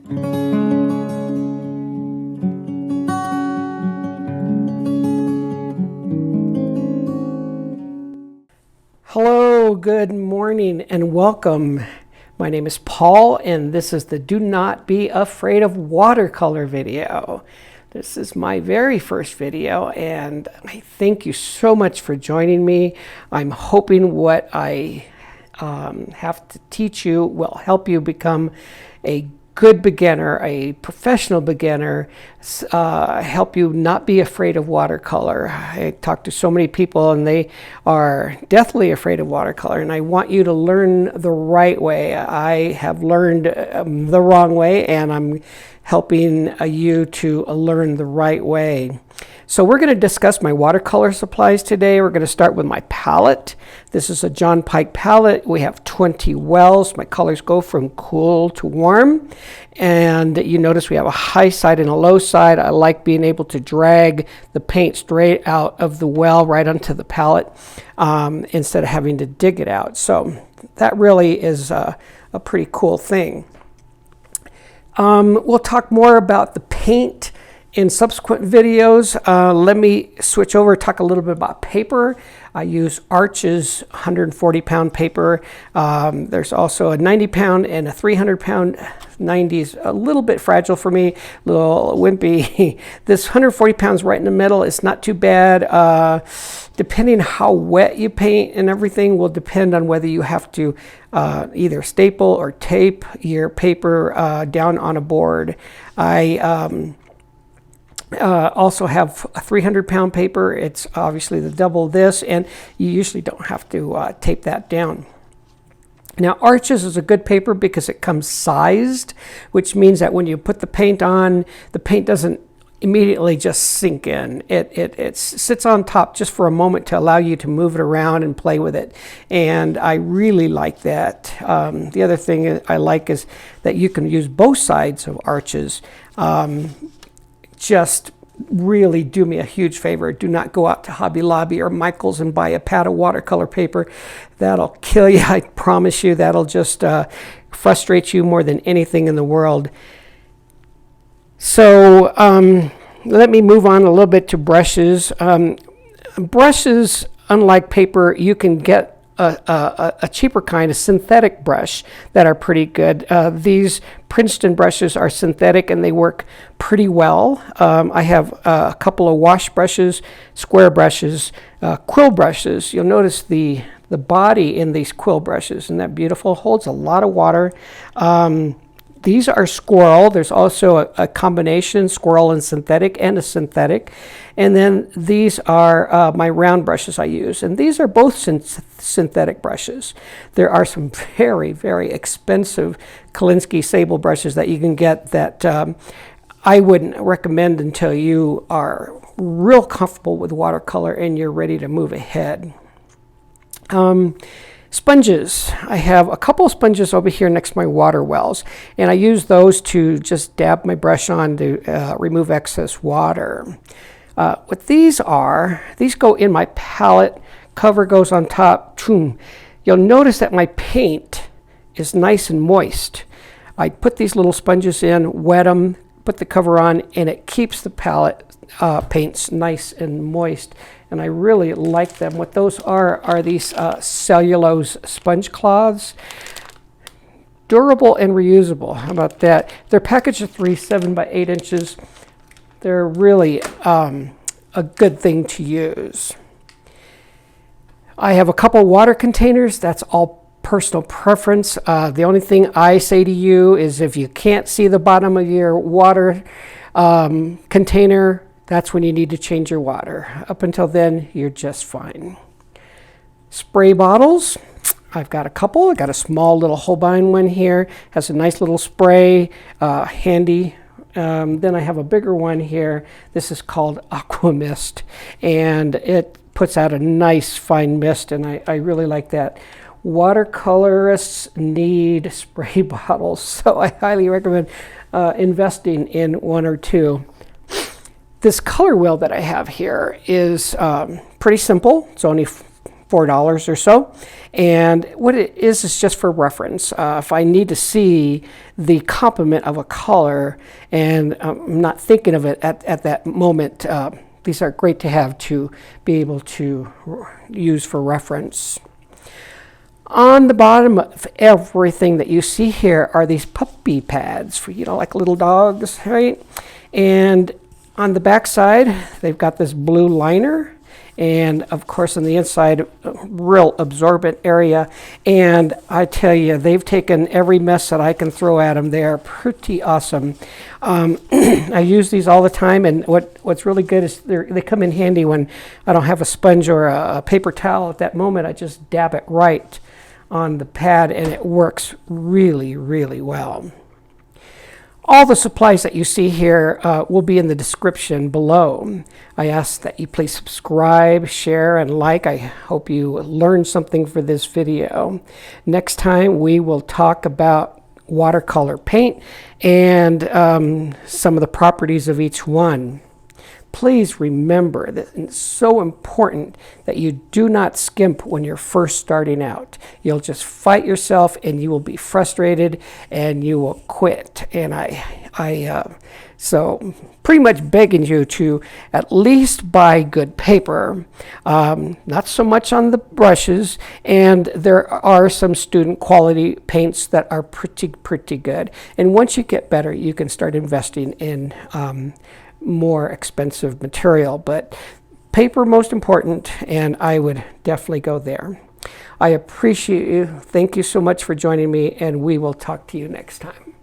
Hello, good morning and welcome. My name is Paul and this is the Do Not Be Afraid of Watercolor video. This is my very first video and I thank you so much for joining me. I'm hoping what I have to teach you will help you become a good beginner, a professional beginner, help you not be afraid of watercolor. I talk to so many people and they are deathly afraid of watercolor, and I want you to learn the right way. I have learned the wrong way, and I'm helping you to learn the right way. So we're going to discuss my watercolor supplies today. We're going to start with my palette. This is a John Pike palette. We have 20 wells. My colors go from cool to warm. And you notice we have a high side and a low side. I like being able to drag the paint straight out of the well right onto the palette instead of having to dig it out. So that really is a pretty cool thing. We'll talk more about the paint in subsequent videos. Let me switch over, talk a little bit about paper. I use Arches 140-pound paper. There's also a 90-pound and a 300-pound. 90's a little bit fragile for me, a little wimpy. This 140 pounds right in the middle is not too bad. Depending how wet you paint and everything will depend on whether you have to either staple or tape your paper down on a board. I also have a 300-pound paper. It's obviously the double this, and you usually don't have to tape that down. Now, Arches is a good paper because it comes sized, which means that when you put the paint on, the paint doesn't immediately just sink in. It sits on top just for a moment to allow you to move it around and play with it. And I really like that. The other thing I like is that you can use both sides of Arches. Just really do me a huge favor. Do not go out to Hobby Lobby or Michael's and buy a pad of watercolor paper. That'll kill you. I promise you. That'll just frustrate you more than anything in the world. So let me move on a little bit to brushes. Brushes, unlike paper, you can get a cheaper kind of synthetic brush that are pretty good. These Princeton brushes are synthetic and they work pretty well. I have a couple of wash brushes, square brushes, quill brushes. You'll notice the body in these quill brushes, isn't that beautiful? Holds a lot of water. These are squirrel. There's also a combination, squirrel and synthetic, and a synthetic. And then these are my round brushes I use. And these are both synthetic brushes. There are some very, very expensive Kolinksy Sable brushes that you can get that I wouldn't recommend until you are real comfortable with watercolor and you're ready to move ahead. Sponges. I have a couple of sponges over here next to my water wells, and I use those to just dab my brush on to remove excess water. What these are, these go in my palette, cover goes on top. You'll notice that my paint is nice and moist. I put these little sponges in, wet them, put the cover on, and it keeps the palette paints nice and moist. And I really like them. What those are these cellulose sponge cloths. Durable and reusable. How about that? They're packaged of 3 7 by 8 inches. They're really a good thing to use. I have a couple water containers. That's all personal preference. The only thing I say to you is if you can't see the bottom of your water container, that's when you need to change your water. Up until then, you're just fine. Spray bottles. I've got a couple. I've got a small little Holbein one here. Has a nice little spray, handy. Then I have a bigger one here. This is called Aqua Mist, and it puts out a nice fine mist, and I really like that. Watercolorists need spray bottles, so I highly recommend investing in one or two. This color wheel that I have here is pretty simple. It's only $4 or so. And what it is just for reference. If I need to see the complement of a color and I'm not thinking of it at that moment, these are great to have to be able to use for reference. On the bottom of everything that you see here are these puppy pads for, like little dogs, right? And on the back side, they've got this blue liner. And of course on the inside, real absorbent area. And I tell you, they've taken every mess that I can throw at them. They are pretty awesome. I use these all the time, and what's really good is they come in handy when I don't have a sponge or a paper towel at that moment. I just dab it right on the pad, and it works really, really well. All the supplies that you see here will be in the description below. I ask that you please subscribe, share, and like. I hope you learned something for this video. Next time we will talk about watercolor paint and some of the properties of each one. Please remember that it's so important that you do not skimp when you're first starting out. You'll just fight yourself and you will be frustrated and you will quit. And so pretty much begging you to at least buy good paper, not so much on the brushes, and there are some student quality paints that are pretty good. And once you get better, you can start investing in more expensive material, but paper most important, and I would definitely go there. I appreciate you. Thank you so much for joining me, and we will talk to you next time.